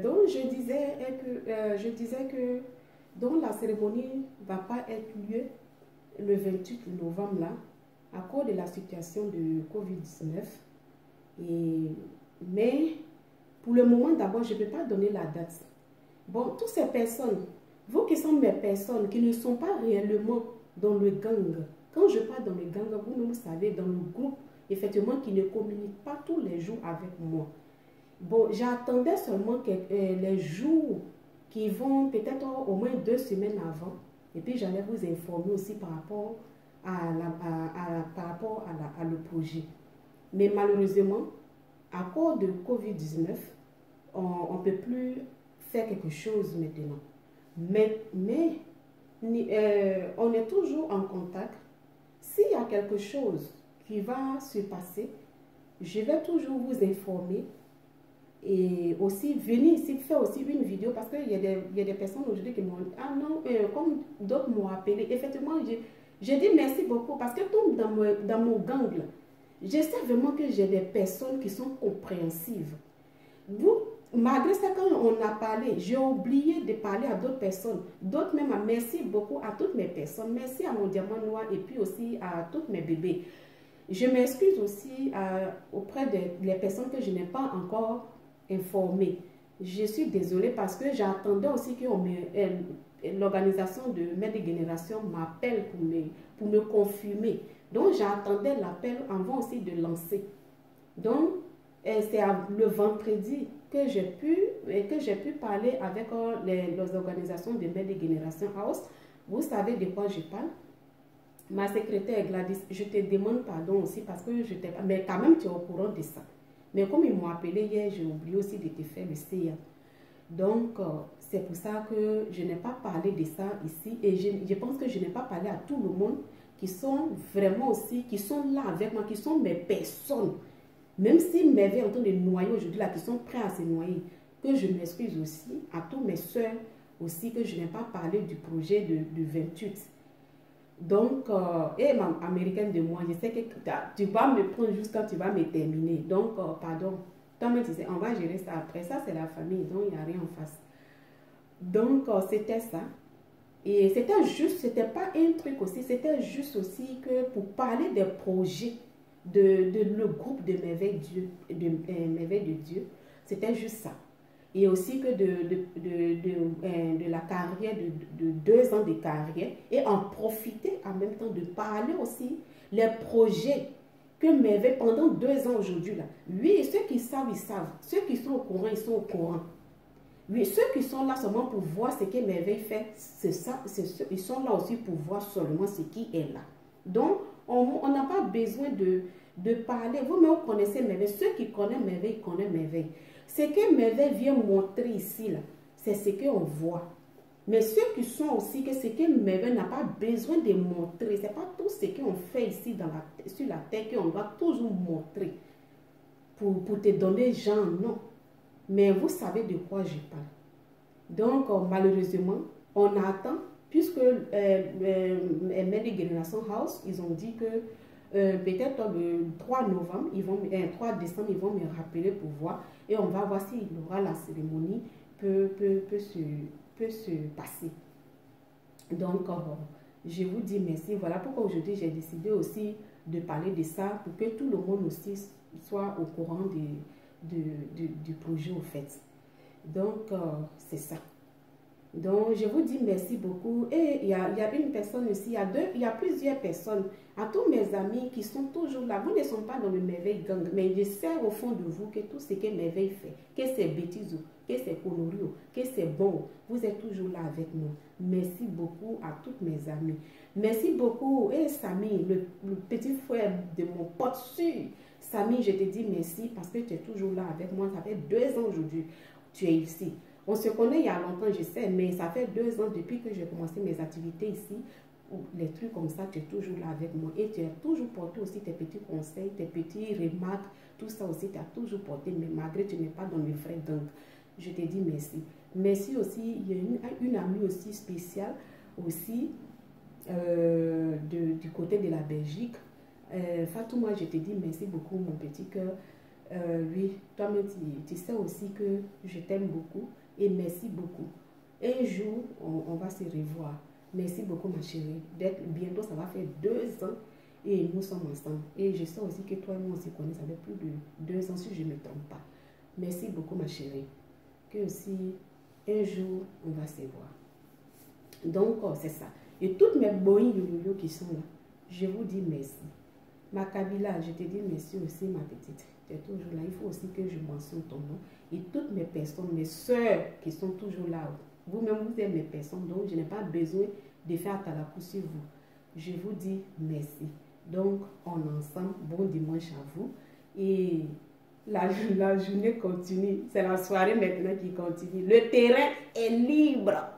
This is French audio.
Donc, je disais que donc, la cérémonie ne va pas être lieu le 28 novembre là, à cause de la situation de COVID-19. Mais pour le moment, d'abord, je ne peux pas donner la date. Bon, toutes ces personnes, vous qui sont mes personnes, qui ne sont pas réellement dans le gang, quand je parle dans le gang, vous savez, dans le groupe, effectivement, qui ne communique pas tous les jours avec moi. Bon, j'attendais seulement que, les jours qui vont peut-être au moins 2 semaines avant. Et puis, j'allais vous informer aussi par rapport à le projet. Mais malheureusement, à cause de COVID-19, on ne peut plus faire quelque chose maintenant. Mais on est toujours en contact. S'il y a quelque chose qui va se passer, je vais toujours vous informer. Et aussi venir ici faire aussi une vidéo parce qu'il y a des personnes aujourd'hui qui m'ont dit, ah non, comme d'autres m'ont appelé. Effectivement, j'ai dit merci beaucoup parce que dans mon gang, je sais vraiment que j'ai des personnes qui sont compréhensives. Vous, malgré ça, quand on a parlé, j'ai oublié de parler à d'autres personnes. D'autres même, merci beaucoup à toutes mes personnes. Merci à mon diamant noir et puis aussi à tous mes bébés. Je m'excuse aussi auprès des personnes que je n'ai pas encore informées. Je suis désolée parce que j'attendais aussi que l'organisation de Mère Génération m'appelle pour me confirmer. Donc, j'attendais l'appel avant aussi de lancer. Donc, c'est le vendredi que j'ai pu parler avec les organisations de Mère Génération House. Vous savez de quoi je parle. Ma secrétaire Gladys, je te demande pardon aussi parce que je t'ai pas... Mais quand même, tu es au courant de ça. Mais comme ils m'ont appelé hier, j'ai oublié aussi de te faire le CA. Donc, c'est pour ça que je n'ai pas parlé de ça ici. Et je pense que je n'ai pas parlé à tout le monde qui sont vraiment aussi, qui sont là avec moi, qui sont mes personnes. Même s'ils m'avaient en train de noyer aujourd'hui, là, qui sont prêts à se noyer, que je m'excuse aussi à tous mes soeurs aussi, que je n'ai pas parlé du projet du 28. Donc, et ma américaine de moi, je sais que tu vas me prendre juste quand tu vas me terminer. Donc, pardon. Toi-même, tu sais, on va gérer ça après. Ça, c'est la famille, donc il n'y a rien en face. Donc, c'était ça. Et c'était juste, c'était pas un truc aussi, c'était juste aussi que pour parler des projets de le groupe de Merveille de Dieu, c'était juste ça. Et aussi que de la carrière, de 2 ans de carrière, et en profiter en même temps de parler aussi les projets que Merveille pendant 2 ans aujourd'hui là. Oui, ceux qui savent, ils savent. Ceux qui sont au courant, ils sont au courant. Oui, ceux qui sont là seulement pour voir ce que Merveille fait, c'est ça, ils sont là aussi pour voir seulement ce qui est là. Donc, on n'a pas besoin de parler. Vous-même, vous connaissez Merveille. Ceux qui connaissent Merveille, connaissent Merveille. Ce que Merveille vient montrer ici, là, c'est ce qu'on voit. Mais ceux qui sont aussi, que ce que Merveille n'a pas besoin de montrer, ce n'est pas tout ce qu'on fait ici sur la terre qu'on doit toujours montrer pour te donner genre, non. Mais vous savez de quoi je parle. Donc, malheureusement, on attend, puisque Mère Génération House, ils ont dit que peut-être le 3 novembre, 3 décembre, ils vont me rappeler pour voir. Et on va voir s'il y aura la cérémonie peut se passer. Donc, je vous dis merci. Voilà pourquoi aujourd'hui, j'ai décidé aussi de parler de ça pour que tout le monde aussi soit au courant du projet au fait. Donc, c'est ça. Donc, je vous dis merci beaucoup. Et il y a une personne aussi, il y a plusieurs personnes, à tous mes amis qui sont toujours là. Vous ne sont pas dans le Merveille Gang, mais je sais au fond de vous que tout ce que Merveille fait, que c'est bêtise, que c'est connerie, que c'est bon, vous êtes toujours là avec moi. Merci beaucoup à toutes mes amies. Merci beaucoup. Et Samy, le petit frère de mon pote sûr. Samy, je te dis merci parce que tu es toujours là avec moi. Ça fait 2 ans aujourd'hui. Tu es ici. On se connaît il y a longtemps, je sais, mais ça fait 2 ans depuis que j'ai commencé mes activités ici. Les trucs comme ça, tu es toujours là avec moi. Et tu as toujours porté aussi tes petits conseils, tes petits remarques, tout ça aussi, tu as toujours porté, mais malgré tu n'es pas dans le vrai gang. Je te dis merci. Merci aussi, il y a une amie aussi spéciale, aussi, du côté de la Belgique. Fatou, moi, je te dis merci beaucoup, mon petit cœur. Oui, toi-même, tu sais aussi que je t'aime beaucoup et merci beaucoup. Un jour, on va se revoir. Merci beaucoup, ma chérie. Bientôt, ça va faire 2 ans et nous sommes ensemble. Et je sais aussi que toi et moi, on se connaît, ça fait plus de 2 ans si je ne me trompe pas. Merci beaucoup, ma chérie. Que aussi, un jour, on va se voir. Donc, c'est ça. Et toutes mes boïs yo qui sont là, je vous dis merci. Ma Kabila, je te dis merci aussi, ma petite. Tu es toujours là. Il faut aussi que je mentionne ton nom. Et toutes mes personnes, mes soeurs qui sont toujours là. Vous-même, vous êtes mes personnes. Donc, je n'ai pas besoin de faire talakou sur vous. Je vous dis merci. Donc, on est ensemble. Bon dimanche à vous. Et la journée continue. C'est la soirée maintenant qui continue. Le terrain est libre.